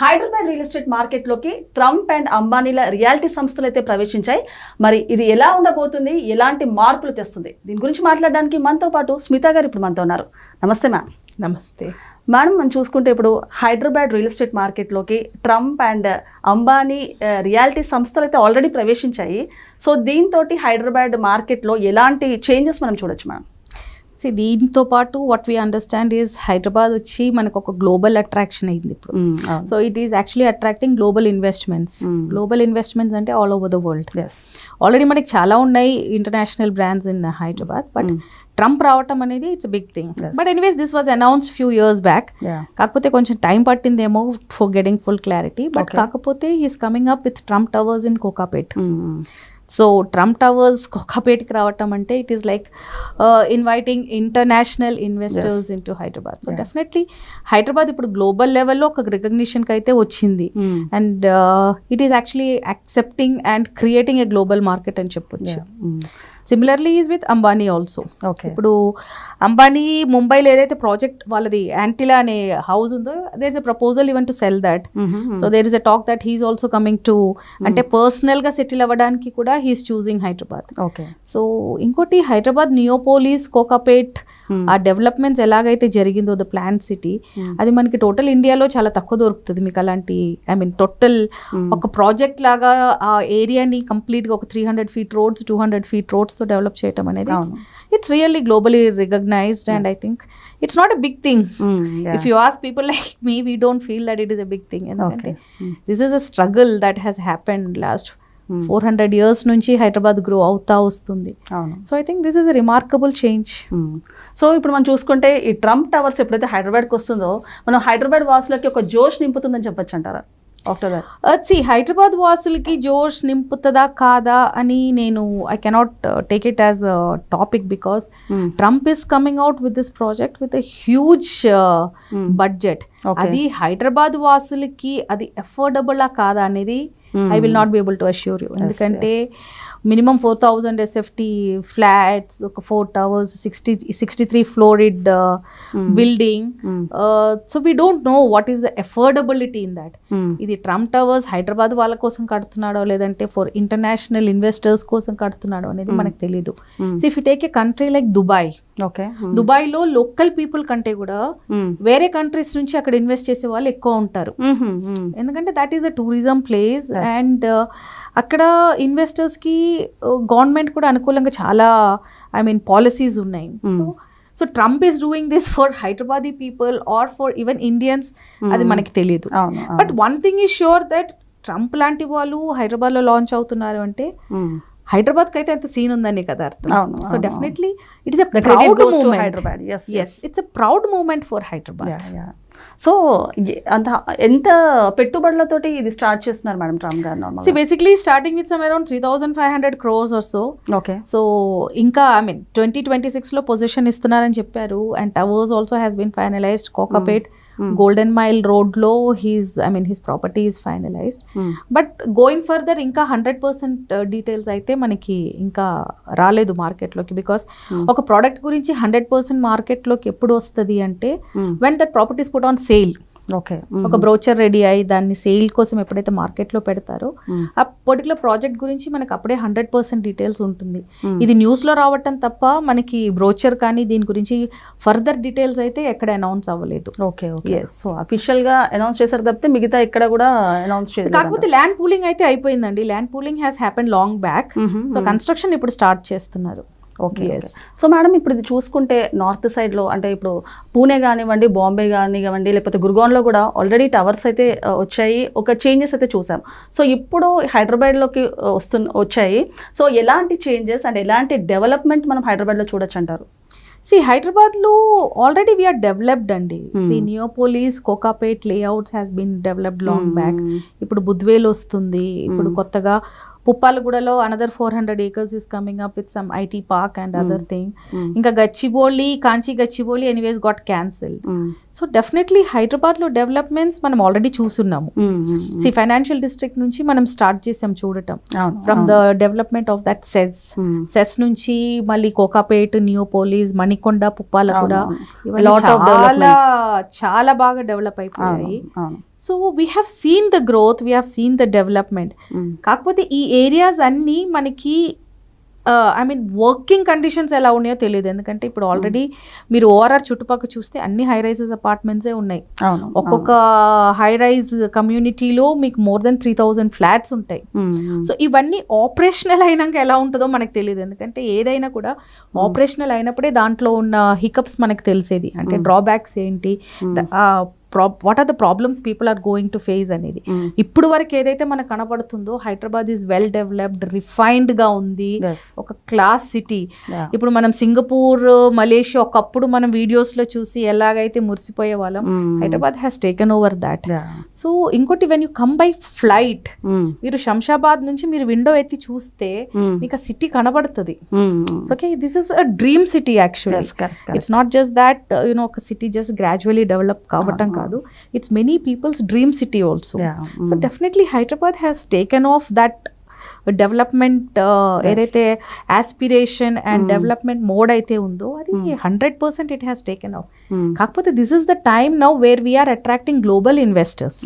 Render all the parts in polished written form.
Hyderabad real estate మార్కెట్లోకి Trump and అంబానీల reality సంస్థలు అయితే ప్రవేశించాయి. మరి ఇది ఎలా ఉండబోతుంది, ఎలాంటి మార్పులు తెస్తుంది, దీని గురించి మాట్లాడడానికి మనతో పాటు స్మిత గారు ఇప్పుడు మనతో ఉన్నారు. నమస్తే మ్యామ్. నమస్తే మేడం, మనం చూసుకుంటే ఇప్పుడు హైదరాబాద్ రియల్ ఎస్టేట్ మార్కెట్లోకి ట్రంప్ అండ్ అంబానీ రియాలిటీ సంస్థలు అయితే ఆల్రెడీ ప్రవేశించాయి. సో దీంతో హైదరాబాద్ మార్కెట్లో ఎలాంటి చేంజెస్ మనం చూడొచ్చు మ్యామ్? దీంతో పాటు what we understand is Hyderabad వచ్చి మనకు ఒక గ్లోబల్ అట్రాక్షన్ అయింది ఇప్పుడు. So it is actually attracting global investments. Global investments అంటే all over the world. Already మనకి చాలా ఉన్నాయి international brands in Hyderabad, but Trump రావటం అనేది it's big thing. But anyways this was announced few years back. కాకపోతే కొంచెం టైం పట్టిందేమో for getting full clarity. But కాకపోతే he's coming up with Trump towers in Kokapet. So Trump towers కోకాపేట్కి రావటం అంటే it is like inviting international investors in to Hyderabad. So definitely Hyderabad ఇప్పుడు global లెవెల్లో ఒక రికగ్నిషన్కి అయితే వచ్చింది. And it is actually accepting and creating a global market అని చెప్పొచ్చు. Similarly is with Ambani also. ఇప్పుడు అంబానీ ముంబైలో ఏదైతే ప్రాజెక్ట్ వాళ్ళది యాంటిలా అనే హౌస్ ఉందో, there is a proposal even to sell that. So there is a talk that he is also coming to, అంటే పర్సనల్గా సెటిల్ అవ్వడానికి కూడా హీఈస్ చూసింగ్ హైదరాబాద్. సో ఇంకోటి హైదరాబాద్ నియోపోలిస్, కోకాపేట్ ఆ డెవలప్మెంట్స్ ఎలాగైతే జరిగిందో ద ప్లాంట్ సిటీ, అది మనకి టోటల్ ఇండియాలో చాలా తక్కువ దొరుకుతుంది మీకు అలాంటి. ఐ మీన్ టోటల్ ఒక ప్రాజెక్ట్ లాగా ఆ ఏరియాని కంప్లీట్గా ఒక 300 feet రోడ్స్ 200 feet రోడ్స్తో డెవలప్ చేయడం అనేది it's really globally recognised. And I think it's not a big thing. If you ask people like me, we don't feel that it is a big thing. ఎందుకంటే this is a struggle that has happened last 400 years నుంచి Hyderabad grow అవుతా వస్తుంది. So I think this is a remarkable change. So ఇప్పుడు మనం చూసుకుంటే ఈ Trump towers ఎప్పుడైతే హైదరాబాద్కి వస్తుందో, మనం హైదరాబాద్ వాసులకి ఒక జోష్ నింపుతుందని చెప్పొచ్చు అంటారా? ఆఫ్టర్ దట్ హైదరాబాద్ వాసులకి జోష్ నింపుతుందా కాదా అని నేను I cannot take it as a topic, because Trump is coming out with this project with a huge budget. అది హైదరాబాద్ వాసులకి అది అఫోర్డబుల్ కాదా అనేది I will not be able to assure you. ఎందుకంటే మినిమం 4,000 SFT ఫ్లాట్స్, ఒక 4 towers, 63 floored building. So we don't know what is the affordability in that. ఇది Trump towers Hyderabad వాళ్ళ కోసం కడుతున్నాడో లేదంటే ఫర్ ఇంటర్నేషనల్ ఇన్వెస్టర్స్ కోసం కడుతున్నాడో అనేది మనకు తెలీదు. So if you take a country like Dubai, దుబాయ్లో లోకల్ పీపుల్ కంటే కూడా వేరే కంట్రీస్ నుంచి అక్కడ ఇన్వెస్ట్ చేసే వాళ్ళు ఎక్కువ ఉంటారు. ఎందుకంటే that is a tourism place. And అక్కడ ఇన్వెస్టర్స్కి గవర్నమెంట్ కూడా అనుకూలంగా చాలా ఐ మీన్ పాలసీస్ ఉన్నాయి. So Trump is doing this for Hyderabadi people or for even Indians, అది మనకి తెలియదు. But one thing is sure that Trump లాంటి వాళ్ళు హైదరాబాద్లో లాంచ్ అవుతున్నారు అంటే హైదరాబాద్కి అయితే అంత సీన్ ఉందని కదా అర్థం. So definitely it is a proud moment. yes, it's a proud moment for Hyderabad. So అంత ఎంత పెట్టుబడులతోటి ఇది స్టార్ట్ చేస్తున్నారు madam Trump garu? So basically starting with some around 3,500 crores or so. So ఇంకా ఐ మీన్ 2026లో పొజిషన్ ఇస్తున్నారని చెప్పారు. And towers also has been finalised. Kokapet golden mile రోడ్లో his property is finalised. But going further ఇంకా 100% details అయితే మనకి ఇంకా రాలేదు మార్కెట్లోకి. బికాస్ ఒక ప్రోడక్ట్ గురించి 100% మార్కెట్లోకి ఎప్పుడు వస్తుంది అంటే when that properties put on sale. ఒక బ్రోచర్ రెడీ అయ్యి దాన్ని సేల్ కోసం ఎప్పుడైతే మార్కెట్లో పెడతారో ఆ పర్టికులర్ ప్రాజెక్ట్ గురించి మనకు అప్పుడే 100% డీటెయిల్స్ ఉంటుంది. ఇది న్యూస్లో రావటం తప్ప మనకి బ్రోచర్ కానీ దీని గురించి ఫర్దర్ డీటెయిల్స్ అయితే ఎక్కడ అనౌన్స్ అవ్వలేదు. సో అఫీషియల్ గా అనౌన్స్ చేశారు తప్పితే మిగతా ఎక్కడ కూడా అనౌన్స్ చేయలేదు. కాకపోతే ల్యాండ్ పూలింగ్ అయితే అయిపోయిందండి. Land pooling has happen long back. So construction ఇప్పుడు స్టార్ట్ చేస్తున్నారు. సో మేడం, ఇప్పుడు ఇది చూసుకుంటే నార్త్ సైడ్లో అంటే ఇప్పుడు పూణే కానివ్వండి, బాంబే కానివ్వండి, లేకపోతే గుర్గాన్లో కూడా ఆల్రెడీ టవర్స్ అయితే వచ్చాయి, ఒక చేంజెస్ అయితే చూసాం. సో ఇప్పుడు హైదరాబాద్లోకి వచ్చాయి. సో ఎలాంటి చేంజెస్ అండ్ ఎలాంటి డెవలప్మెంట్ మనం హైదరాబాద్లో చూడొచ్చు అంటారు? హైదరాబాద్లో ఆల్రెడీ వీఆర్ డెవలప్డ్ అండి. Neopolis, Kokapet layouts has been developed long back. ఇప్పుడు బుద్వేల్ వస్తుంది. ఇప్పుడు కొత్తగా పుప్పాలగూడలో another 400 acres is coming up with some IT park and other thing. ఇంకా Gachibowli, Kanchi Gachibowli anyways got cancelled. So definitely హైదరాబాద్లో డెవలప్మెంట్స్ మనం ఆల్రెడీ చూస్తున్నాము. ఫైనాన్షియల్ డిస్ట్రిక్ట్ నుంచి మనం స్టార్ట్ చేసాం చూడటం. From the development of that SEZ నుంచి మళ్ళీ కోకాపేట్, నియోపోలిస్, మణికొండ, పుప్పాలగూడ ఇవన్నీ చాలా చాలా బాగా డెవలప్ అయిపోయాయి. So we have seen the growth, we have seen the development. కాకపోతే ఈ ఏరియాస్ అన్నీ మనకి ఐ మీన్ వర్కింగ్ కండిషన్స్ ఎలా ఉన్నాయో తెలియదు. ఎందుకంటే ఇప్పుడు ఆల్రెడీ మీరు ఓఆర్ఆర్ చుట్టుపక్కల చూస్తే అన్ని హై రైజెస్ అపార్ట్మెంట్సే ఉన్నాయి. ఒక్కొక్క హై రైజ్ కమ్యూనిటీలో మీకు మోర్ దెన్ 3,000 ఫ్లాట్స్ ఉంటాయి. సో ఇవన్నీ ఆపరేషనల్ అయినాక ఎలా ఉంటుందో మనకు తెలియదు. ఎందుకంటే ఏదైనా కూడా ఆపరేషనల్ అయినప్పుడే దాంట్లో ఉన్న హికప్స్ మనకు తెలిసేది. అంటే డ్రాబ్యాక్స్ ఏంటి, what are the problems people are going to face అనేది. ఇప్పుడు వరకు ఏదైతే మనకు కనబడుతుందో Hyderabad is well developed, refined గా ఉంది, ఒక క్లాస్ సిటీ. ఇప్పుడు మనం సింగపూర్, మలేషియా ఒకప్పుడు మనం వీడియోస్ లో చూసి ఎలాగైతే మురిసిపోయే వాళ్ళం, Hyderabad has taken over that. So ఇంకోటి, when you come by flight, మీరు శంషాబాద్ నుంచి మీరు విండో ఎత్తి చూస్తే మీకు ఆ సిటీ కనబడుతుంది. Okay, this is a dream city actually. It's not just that you know ఒక సిటీ జస్ట్ గ్రాడ్యువల్లీ డెవలప్ కావటం కాదు, it's many people's dream city also. So definitely Hyderabad has taken off that development, ఏదైతే aspiration and development mode అయితే ఉందో అది 100% it has taken off. కాకపోతే this is the time now where we are attracting global investors,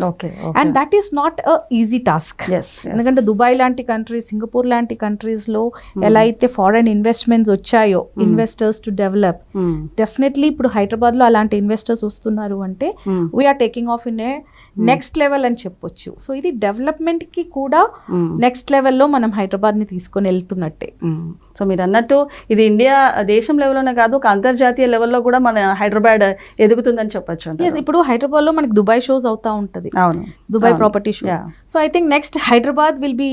and that is not a easy task. ఎందుకంటే Dubai లాంటి countries, Singapore లాంటి countries లో ఎలా అయితే ఫారెన్ ఇన్వెస్ట్మెంట్స్ వచ్చాయో ఇన్వెస్టర్స్ టు డెవలప్, డెఫినెట్లీ ఇప్పుడు హైదరాబాద్ లో అలాంటి ఇన్వెస్టర్స్ వస్తున్నారు అంటే we are taking off in a next level అని చెప్పొచ్చు. సో ఇది డెవలప్మెంట్ కి కూడా నెక్స్ట్ లెవెల్లో మనం హైదరాబాద్ ని తీసుకొని వెళ్తున్నట్టే. సో మీరు అన్నట్టు ఇది ఇండియా దేశం లెవెల్లోనే కాదు, ఒక అంతర్జాతీయ లెవెల్లో కూడా మన హైదరాబాద్ ఎదుగుతుందని చెప్పొచ్చు. ఇప్పుడు హైదరాబాద్ లో మనకి దుబాయ్ షోస్ అవుతా ఉంటది, Dubai property shows. So I think next Hyderabad will be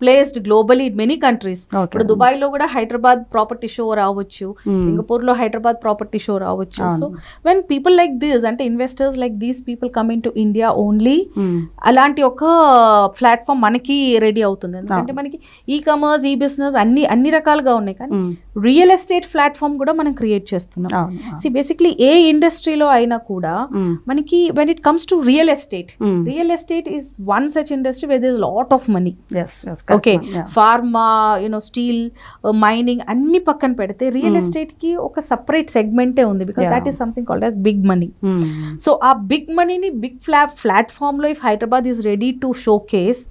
placed globally in many countries. ఇప్పుడు దుబాయ్ లో కూడా హైదరాబాద్ ప్రాపర్టీ షో రావచ్చు, సింగపూర్ లో హైదరాబాద్ ప్రాపర్టీ షో రావచ్చు. So when people like this, అంటే investors like these people coming to India only, అలాంటి ఒక platform మనకి రెడీ అవుతుంది. ఎందుకంటే మనకి ఈ కామర్స్, ఈ బిజినెస్ అన్ని రకాలుగా ఉన్నాయి, కానీ రియల్ ఎస్టేట్ ప్లాట్ఫామ్ కూడా మనం క్రియేట్ చేస్తున్నాం. సి బేసిక్లీ ఏ ఇండస్ట్రీలో అయినా కూడా మనకి when it comes to real estate is one such industry where there is lot of money. Okay, pharma, you know steel, mining అన్ని పక్కన పెడితే రియల్ ఎస్టేట్ కి ఒక సపరేట్ సెగ్మెంటే ఉంది, because that is something called as big money. So ఆ big మనీని big platform లో if Hyderabad is ready to showcase,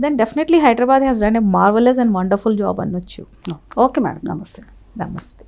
then definitely Hyderabad has done a marvellous and wonderful job అనొచ్చు. Okay madam, namaste. నమస్తే.